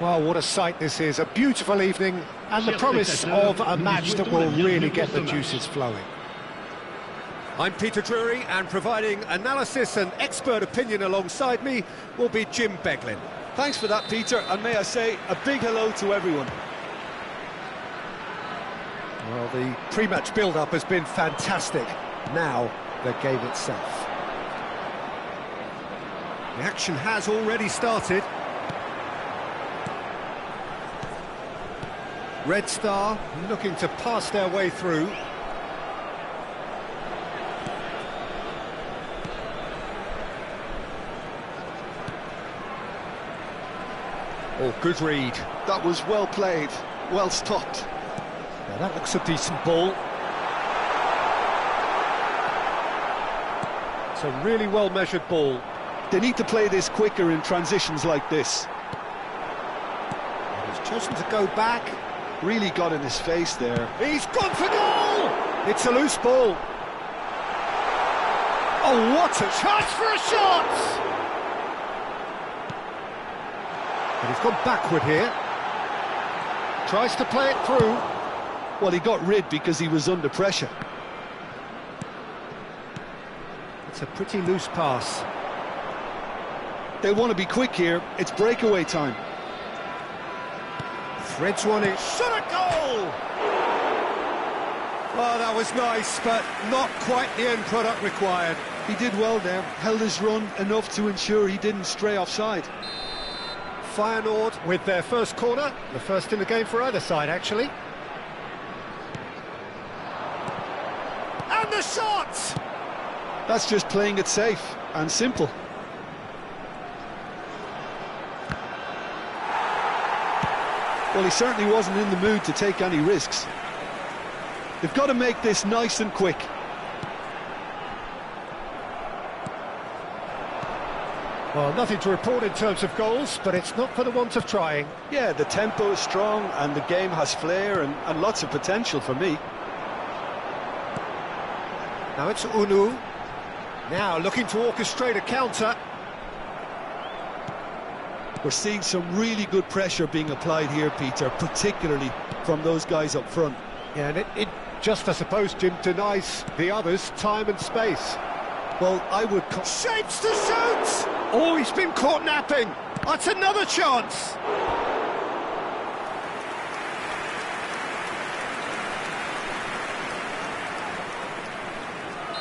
Well, what a sight this is, a beautiful evening and the promise of a match that will really get the juices flowing. I'm Peter Drury, and providing analysis and expert opinion alongside me will be Jim Beglin. Thanks for that, Peter, and may I say a big hello to everyone. Well, the pre-match build-up has been fantastic. Now, the game itself. The action has already started. Red Star looking to pass their way through. Oh, good read. That was well played, well stopped. Now that looks a decent ball. It's a really well-measured ball. They need to play this quicker in transitions like this. He's chosen to go back. Really got in his face there. He's gone for goal! It's a loose ball. Oh, what a chance for a shot! But he's gone backward here. Tries to play it through. Well, he got rid because he was under pressure. It's a pretty loose pass. They want to be quick here. It's breakaway time. Threads one in. Shot a goal! Oh, that was nice, but not quite the end product required. He did well there, held his run enough to ensure he didn't stray offside. Feyenoord with their first corner, the first in the game for either side, actually. And the shot! That's just playing it safe and simple. Well, he certainly wasn't in the mood to take any risks. They've got to make this nice and quick. Well, nothing to report in terms of goals, but it's not for the want of trying. Yeah, the tempo is strong and the game has flair and lots of potential for me. Now it's Unu. Now looking to orchestrate a counter. We're seeing some really good pressure being applied here, Peter, particularly from those guys up front. Yeah, and it just, I suppose, Jim, denies the others time and space. Well, I would... Shapes to shoot! Oh, he's been caught napping! That's another chance!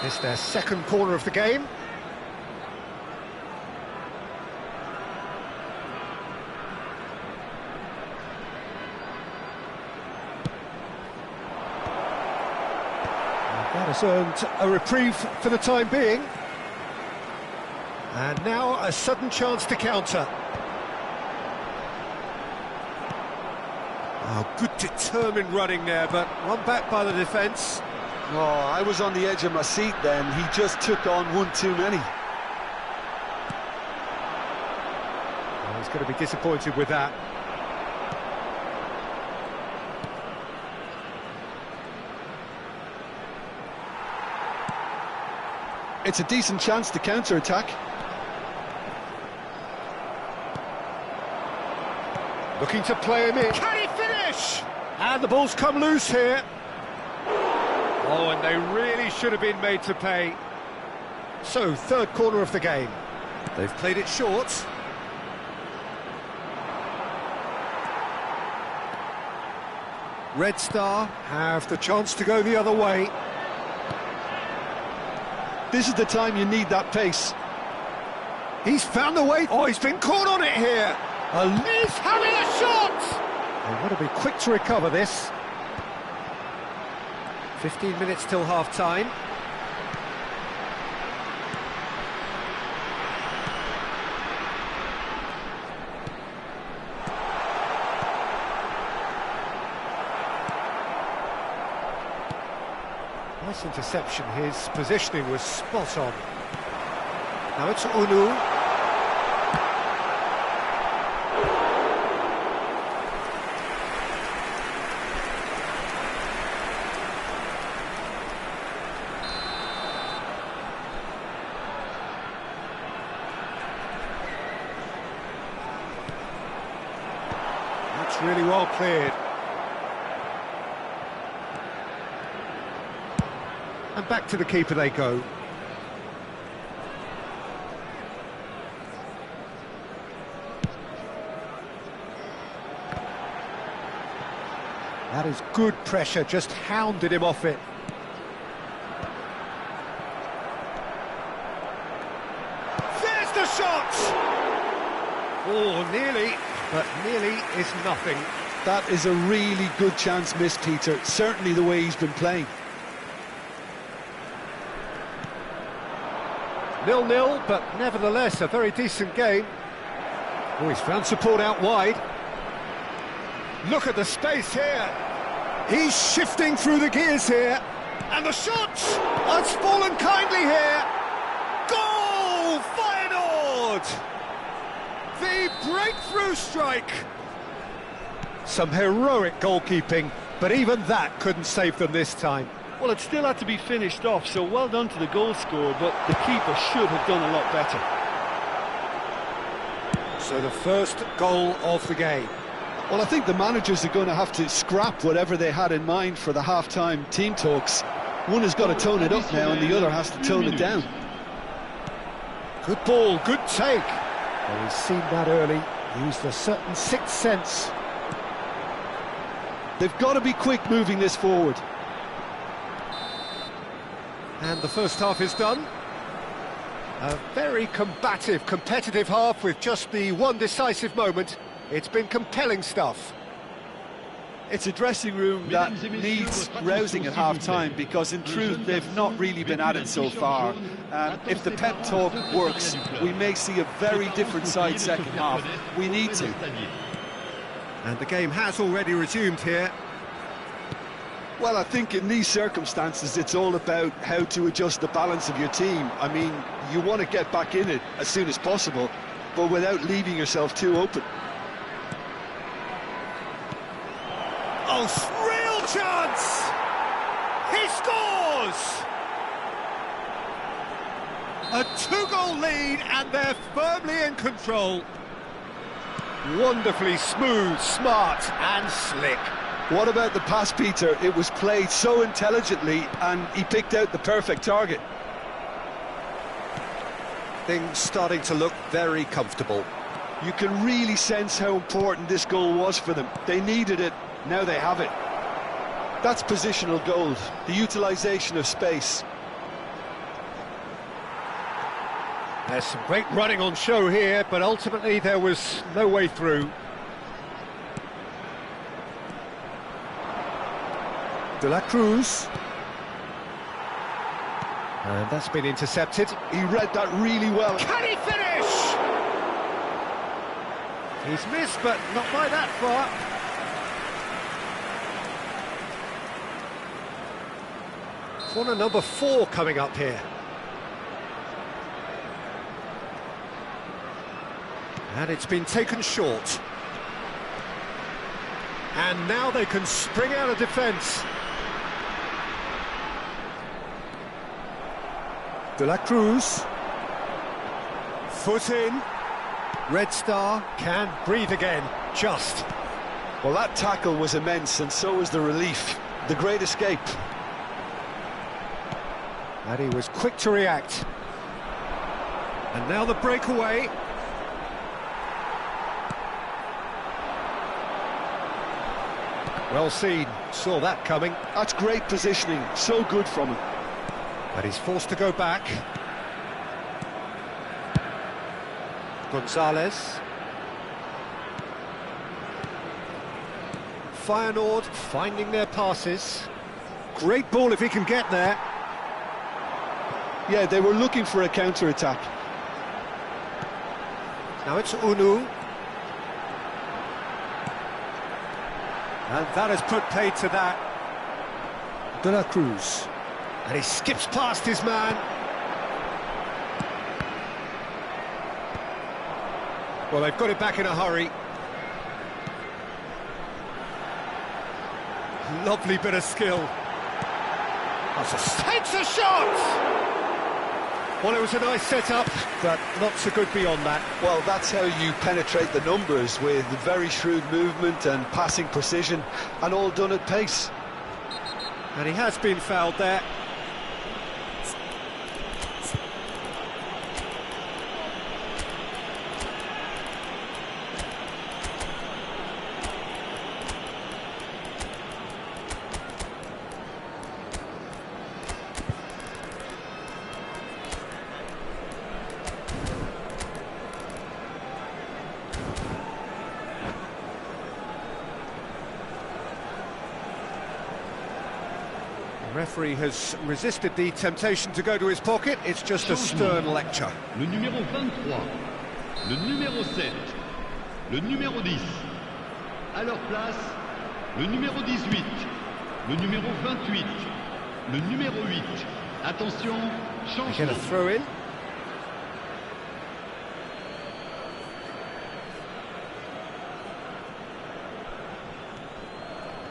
It's their second corner of the game. That has earned a reprieve for the time being. And now a sudden chance to counter. Oh, good determined running there, but one back by the defence. Oh, I was on the edge of my seat then. He just took on one too many. Oh, he's going to be disappointed with that. It's a decent chance to counter-attack. Looking to play him in. Can he finish? And the ball's come loose here. Oh, and they really should have been made to pay. So, third corner of the game. They've played it short. Red Star have the chance to go the other way. This is the time you need that pace. He's found the way. Oh, he's been caught on it here. He's having a shot! They want to be quick to recover this. 15 minutes till half-time. Nice interception. His positioning was spot on. Now it's Unu. That's really well cleared. And back to the keeper they go. That is good pressure, just hounded him off it. There's the shot! Oh, nearly, but nearly is nothing. That is a really good chance missed, Peter. Certainly the way he's been playing. 0-0, but nevertheless a very decent game. Oh, he's found support out wide. Look at the space here. He's shifting through the gears here. And the shot! It's fallen kindly here. Goal! Feyenoord! The breakthrough strike! Some heroic goalkeeping, but even that couldn't save them this time. Well, it still had to be finished off, so well done to the goal scorer, but the keeper should have done a lot better. So the first goal of the game. Well, I think the managers are going to have to scrap whatever they had in mind for the half-time team talks. One has got to tone it up now, and the other has to tone it down. Good ball, good take. Well, he's seen that early, used a certain sixth sense. They've got to be quick moving this forward. And the first half is done. A very combative, competitive half with just the one decisive moment. It's been compelling stuff. It's a dressing room that needs rousing at half-time, because in truth they've not really been at it so far. If the pep talk works, we may see a very different side second half. We need to. And the game has already resumed here. Well, I think in these circumstances it's all about how to adjust the balance of your team. I mean, you want to get back in it as soon as possible, but without leaving yourself too open. Oh, real chance! He scores! A two-goal lead, and they're firmly in control. Wonderfully smooth, smart and slick. What about the pass, Peter? It was played so intelligently, and he picked out the perfect target. Things starting to look very comfortable. You can really sense how important this goal was for them. They needed it, now they have it. That's positional gold, the utilisation of space. There's some great running on show here, but ultimately there was no way through. De la Cruz. And that's been intercepted. He read that really well. Can he finish? He's missed, but not by that far. Corner number 4 coming up here. And it's been taken short. And now they can spring out of defence. De la Cruz. Foot in. Red Star can breathe again, just. Well, that tackle was immense, and so was the relief. The great escape. And he was quick to react. And now the breakaway. Well seen, saw that coming. That's great positioning, so good from him. But he's forced to go back. Gonzalez. Feyenoord finding their passes. Great ball if he can get there. Yeah, they were looking for a counter-attack. Now it's Unu. And that has put paid to that. De la Cruz. And he skips past his man. Well, they've got it back in a hurry. Lovely bit of skill. Takes a shot! Well, it was a nice setup, but not so good beyond that. Well, that's how you penetrate the numbers, with very shrewd movement and passing precision, and all done at pace. And he has been fouled there. The referee has resisted the temptation to go to his pocket. It's just a stern lecture. Le numéro 23, le numéro 7, le numéro 10. À leur place, le numéro 18, le numéro 28, le numéro 8. Attention, Again, changement. a throw in.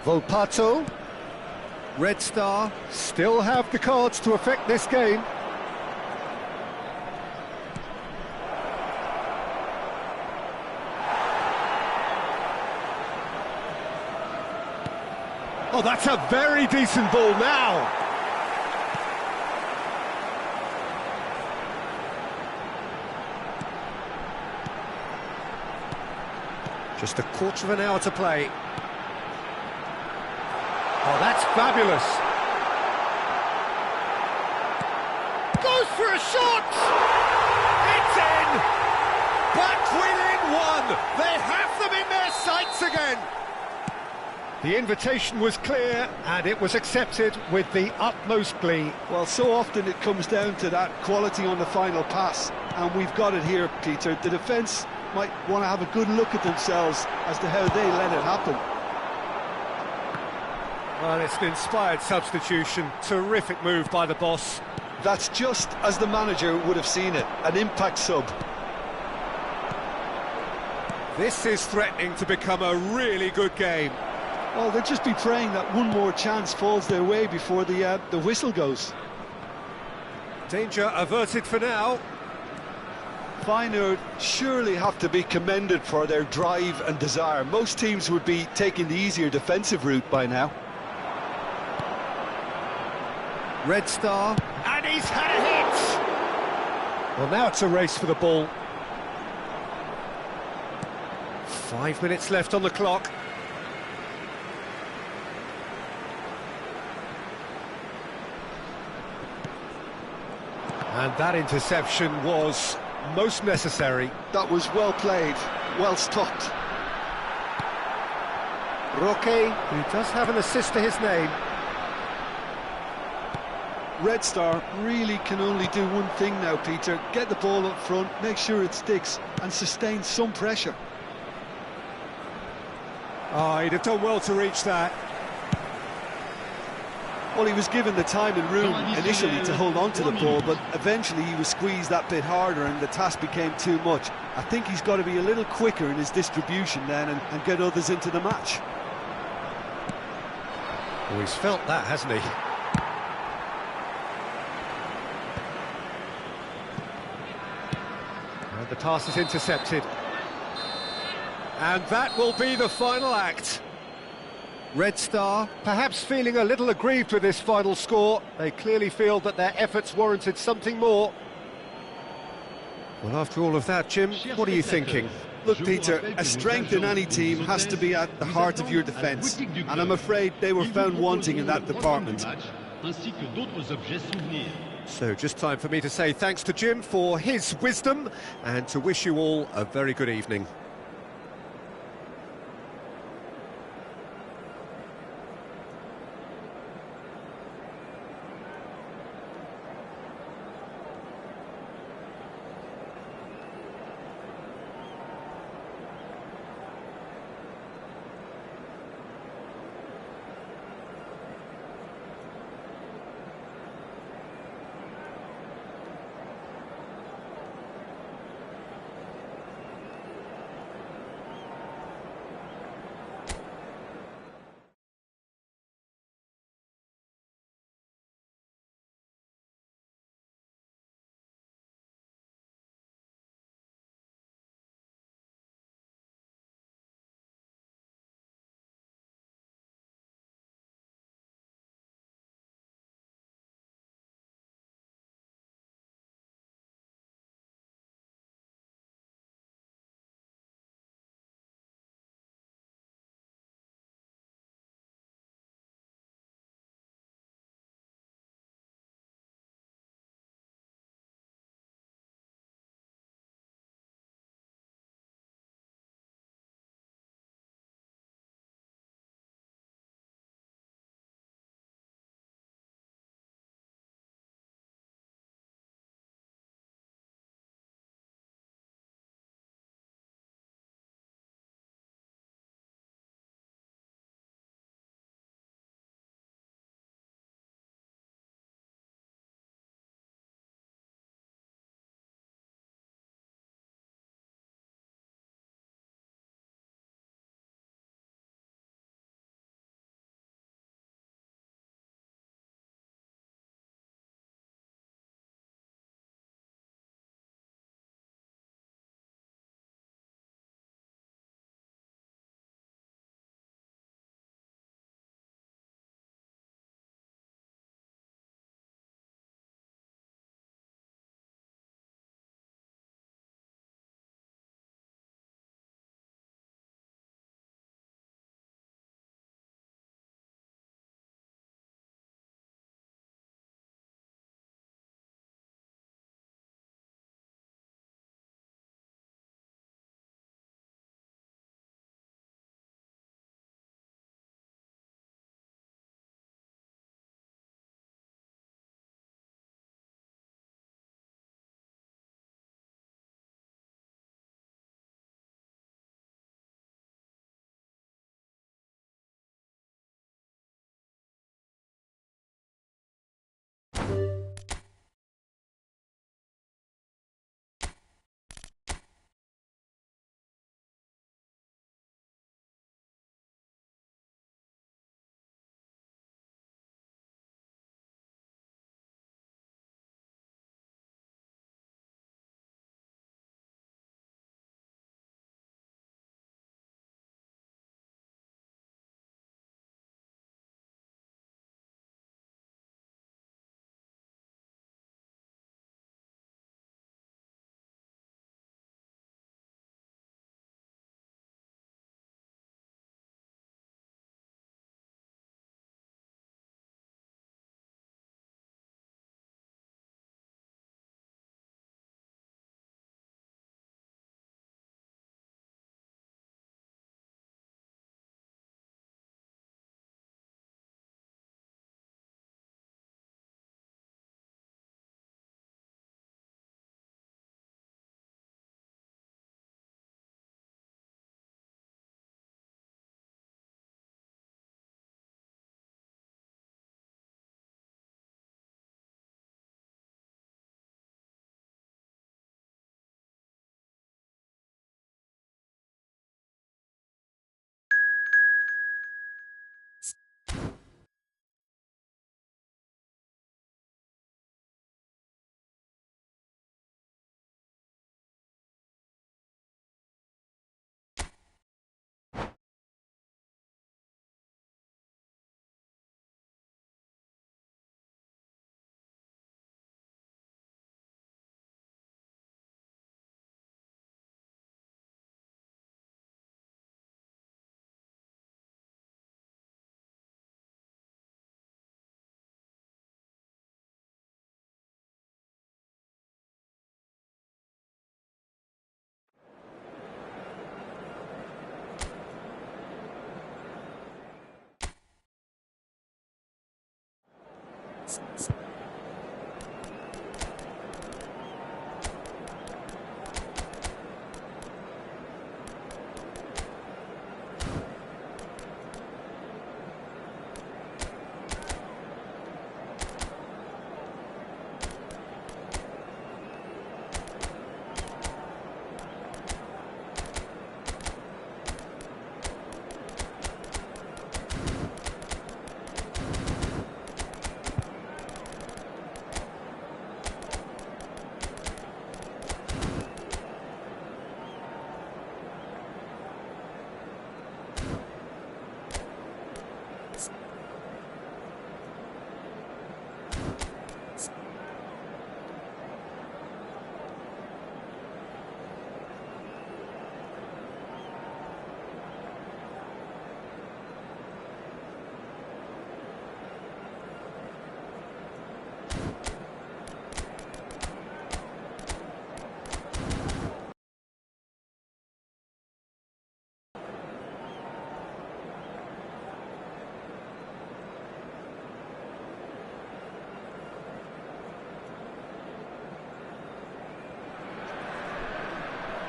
Volpato. Red Star still have the cards to affect this game. Oh, that's a very decent ball now. Just a quarter of an hour to play. Oh, that's fabulous. Goes for a shot! It's in! Back within one! They have them in their sights again! The invitation was clear, and it was accepted with the utmost glee. Well, so often it comes down to that quality on the final pass, and we've got it here, Peter. The defence might want to have a good look at themselves as to how they let it happen. Well, it's an inspired substitution. Terrific move by the boss. That's just as the manager would have seen it, an impact sub. This is threatening to become a really good game. Well, they'll just be praying that one more chance falls their way before the whistle goes. Danger averted for now. Feyenoord surely have to be commended for their drive and desire. Most teams would be taking the easier defensive route by now. Red Star, and he's had a hit! Well, now it's a race for the ball. 5 minutes left on the clock. And that interception was most necessary. That was well played, well stopped. Roque, who does have an assist to his name. Red Star really can only do one thing now, Peter. Get the ball up front, make sure it sticks, and sustain some pressure. Oh, he'd have done well to reach that. Well, he was given the time and room initially to hold on to the ball, but eventually he was squeezed that bit harder and the task became too much. I think he's got to be a little quicker in his distribution then and get others into the match. Well, he's felt that, hasn't he? And the pass is intercepted. And that will be the final act. Red Star perhaps feeling a little aggrieved with this final score. They clearly feel that their efforts warranted something more. Well, after all of that, Jim, what are you thinking? Look, Peter, a strength in any team has to be at the heart of your defence, and I'm afraid they were found wanting in that department. So just time for me to say thanks to Jim for his wisdom and to wish you all a very good evening.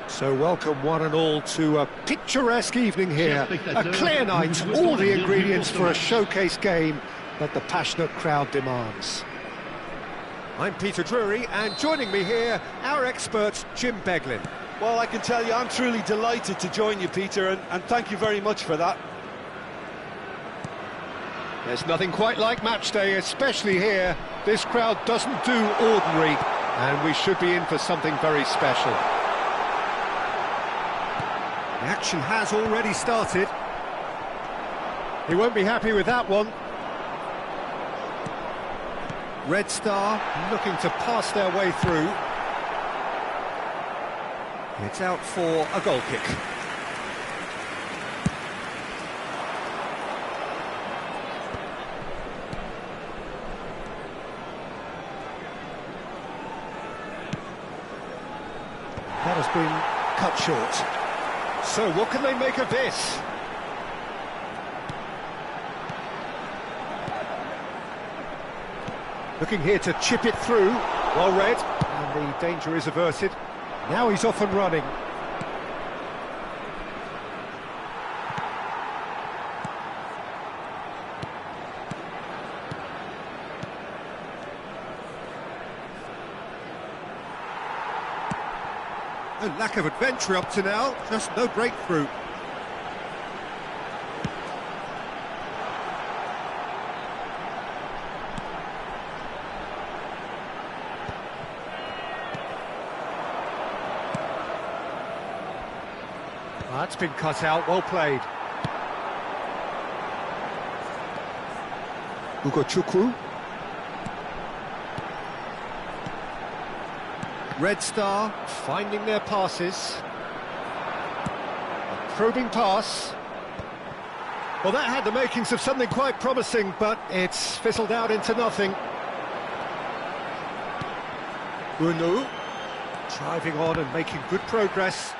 So welcome one and all to a picturesque evening here. A clear night, all the ingredients for a showcase game that the passionate crowd demands. I'm Peter Drury, and joining me here, our expert, Jim Beglin. Well, I can tell you, I'm truly delighted to join you, Peter, and thank you very much for that. There's nothing quite like match day, especially here. This crowd doesn't do ordinary, and we should be in for something very special. The action has already started. He won't be happy with that one. Red Star looking to pass their way through. It's out for a goal kick. That has been cut short. So what can they make of this? Looking here to chip it through. Well read, and the danger is averted. Now he's off and running. A lack of adventure up to now, just no breakthrough. That's been cut out, well played. Chukwu. Red Star finding their passes. A probing pass. Well, that had the makings of something quite promising, but it's fizzled out into nothing. Bunu driving on and making good progress.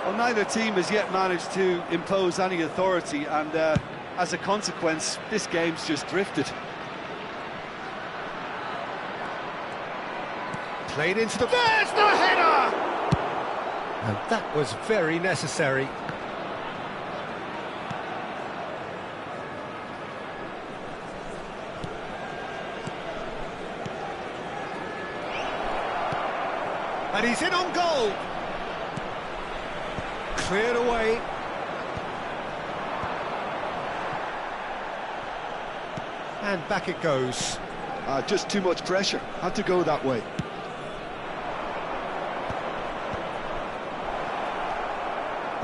Well, neither team has yet managed to impose any authority, and as a consequence, this game's just drifted. Played into the... There's the header! And that was very necessary. And he's in on goal! Cleared away. And back it goes. Just too much pressure. Had to go that way.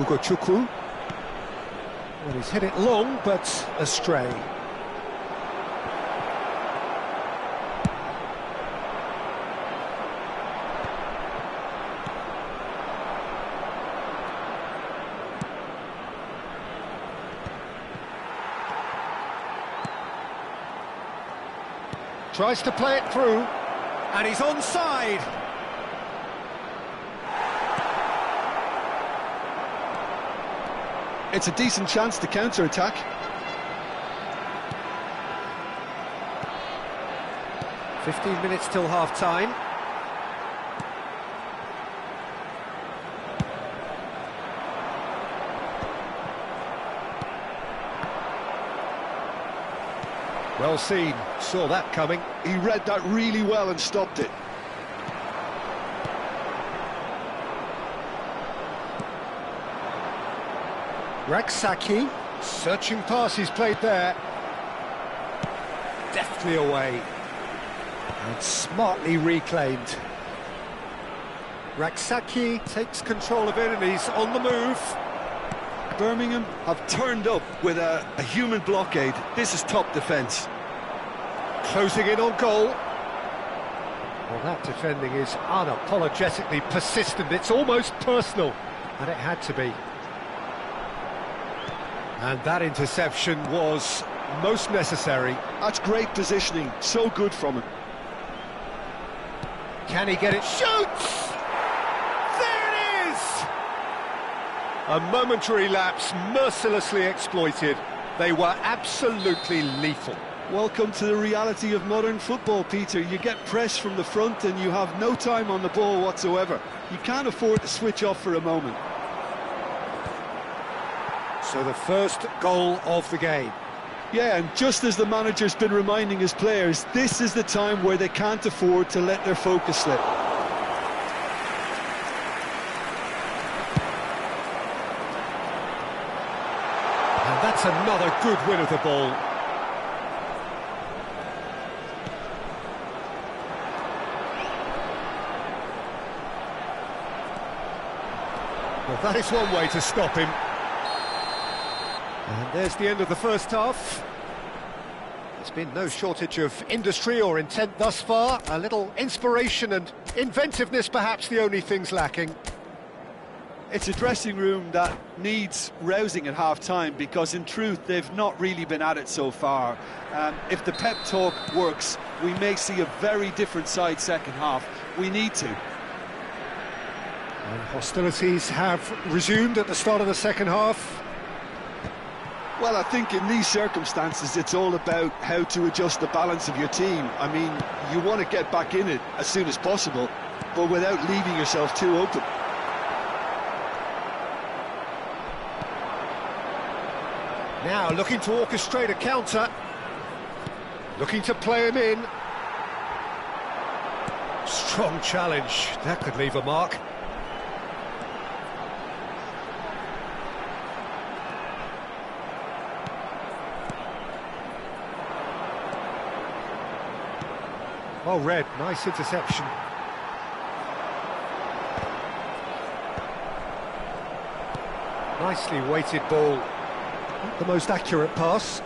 Chukwu. Well, he's hit it long, but astray. Tries to play it through. And he's onside. It's a decent chance to counter-attack. 15 minutes till half-time. Well seen, saw that coming. He read that really well and stopped it. Raksaki, searching pass he's played there. Deftly away. And smartly reclaimed. Raksaki takes control of it and he's on the move. Birmingham have turned up with a human blockade. This is top defence. Closing in on goal. Well, that defending is unapologetically persistent. It's almost personal, and it had to be. And that interception was most necessary. That's great positioning, so good from him. Can he get it? Shoots! There it is! A momentary lapse, mercilessly exploited. They were absolutely lethal. Welcome to the reality of modern football, Peter. You get press from the front and you have no time on the ball whatsoever. You can't afford to switch off for a moment. So the first goal of the game. Yeah, and just as the manager's been reminding his players, this is the time where they can't afford to let their focus slip. And that's another good win of the ball. Well, that is one way to stop him. And there's the end of the first half. There's been no shortage of industry or intent thus far. A little inspiration and inventiveness, perhaps the only things lacking. It's a dressing room that needs rousing at half-time because, in truth, they've not really been at it so far. If the pep talk works, we may see a very different side second half. We need to. And hostilities have resumed at the start of the second half. Well, I think in these circumstances, it's all about how to adjust the balance of your team. I mean, you want to get back in it as soon as possible, but without leaving yourself too open. Now looking to orchestrate a counter. Looking to play him in. Strong challenge. That could leave a mark. Well read, nice interception. Nicely weighted ball. Not the most accurate pass.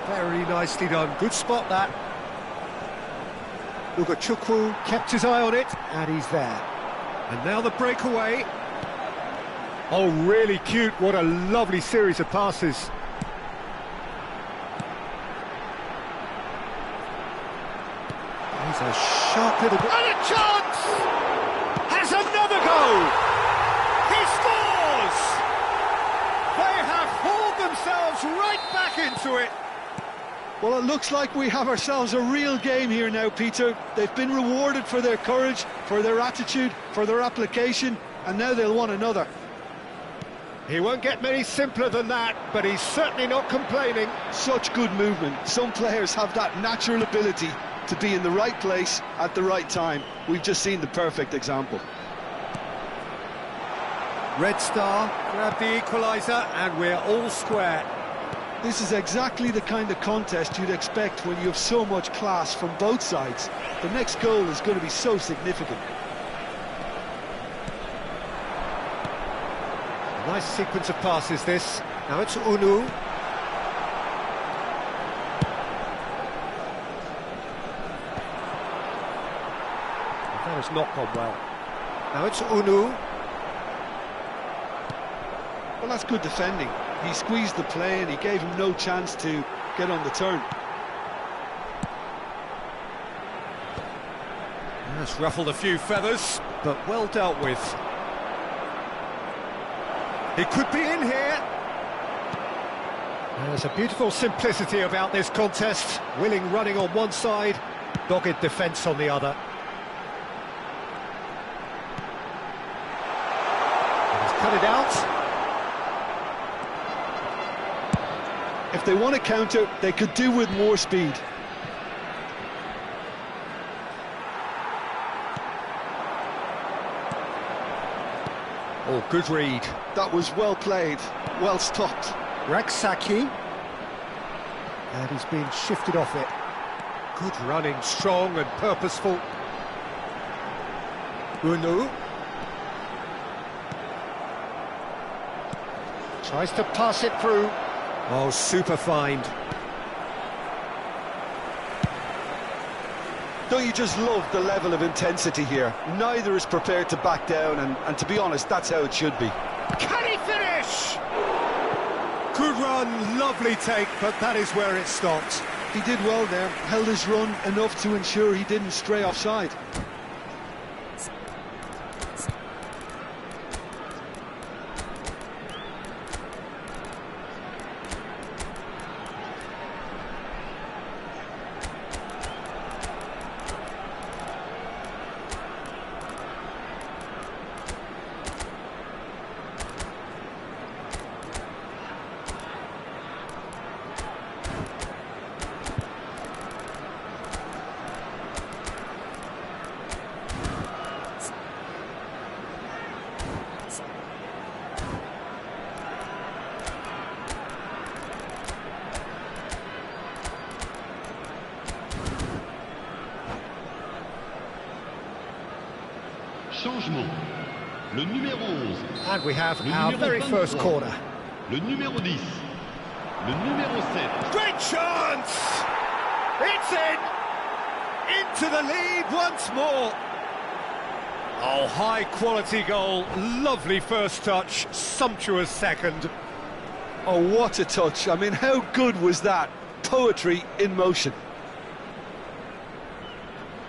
Very nicely done. Good spot, that. Ugachukwu kept his eye on it, and he's there. And now the breakaway. Oh, really cute. What a lovely series of passes. He's a sharp little... And a chance! Has another goal! He scores! They have hauled themselves right back into it. Well, it looks like we have ourselves a real game here now, Peter. They've been rewarded for their courage, for their attitude, for their application, and now they'll want another. He won't get many simpler than that, but he's certainly not complaining. Such good movement. Some players have that natural ability to be in the right place at the right time. We've just seen the perfect example. Red Star grabbed the equaliser, and we're all square. This is exactly the kind of contest you'd expect when you have so much class from both sides. The next goal is going to be so significant. Nice sequence of passes, this. Now it's Unu. That has not gone well. Now it's Unu. Well, that's good defending. He squeezed the play and he gave him no chance to get on the turn. That's ruffled a few feathers, but well dealt with. He could be in here. There's a beautiful simplicity about this contest. Willing running on one side, Dogged defence on the other. And he's cut it out. If they want to counter, they could do with more speed. Oh, good read. That was well played, well stopped. Raksaki. And he's been shifted off it. Good running, strong and purposeful. Unu. Tries to pass it through. Oh, super find. Don't you just love the level of intensity here? Neither is prepared to back down, and to be honest, that's how it should be. Can he finish? Good run, lovely take, but that is where it stopped. He did well there, held his run enough to ensure he didn't stray offside. Changement. Le numéro 11. And we have Le our numéro very 23. first corner. Le numéro 10. Le numéro 7. Great chance! It's in! Into the lead once more. Oh, high quality goal. Lovely first touch, sumptuous second. Oh, what a touch. I mean, how good was that? Poetry in motion.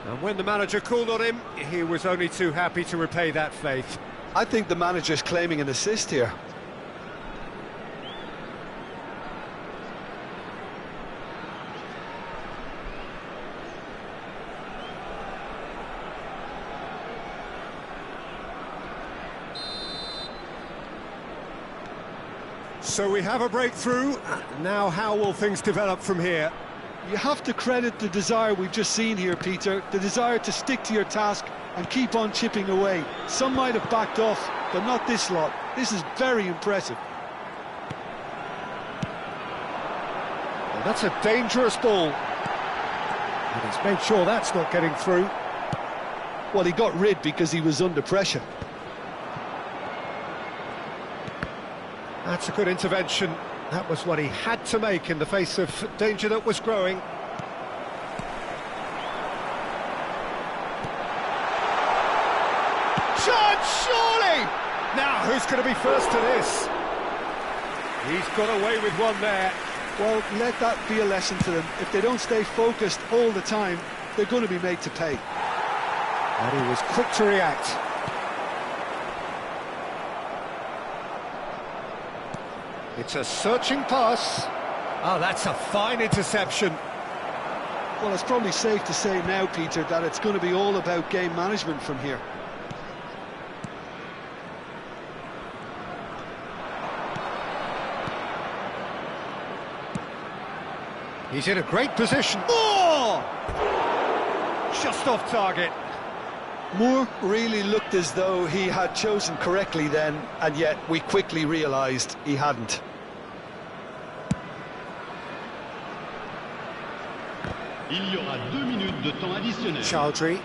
And when the manager called on him, he was only too happy to repay that faith. I think the manager's claiming an assist here. So we have a breakthrough. Now how will things develop from here? You have to credit the desire we've just seen here, Peter, the desire to stick to your task and keep on chipping away. Some might have backed off, but not this lot. This is very impressive. Well, that's a dangerous ball. And he's made sure that's not getting through. Well, he got rid because he was under pressure. That's a good intervention. That was what he had to make in the face of danger that was growing. Chance, surely! Now, who's going to be first to this? He's got away with one there. Well, let that be a lesson to them. If they don't stay focused all the time, they're going to be made to pay. And he was quick to react. It's a searching pass. Oh, that's a fine interception. Well, it's probably safe to say now, Peter, that it's going to be all about game management from here. He's in a great position. Oh! Just off target. Moore really looked as though he had chosen correctly then, and yet we quickly realised he hadn't. Il y aura 2 minutes de temps additionnel. Chowdhury.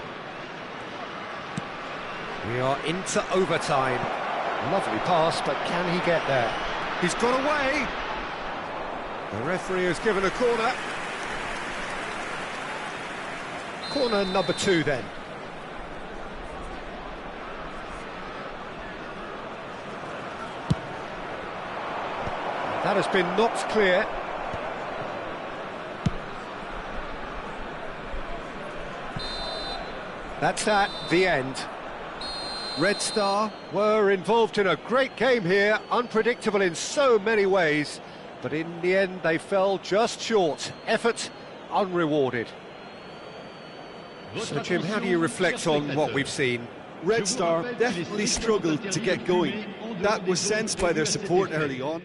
We are into overtime. Lovely pass, but can he get there? He's got away. The referee has given a corner. Corner number 2 then. That has been knocked clear. That's that, the end. Red Star were involved in a great game here, unpredictable in so many ways, but in the end they fell just short. Effort unrewarded. So, Jim, how do you reflect on what we've seen? Red Star definitely struggled to get going. That was sensed by their support early on.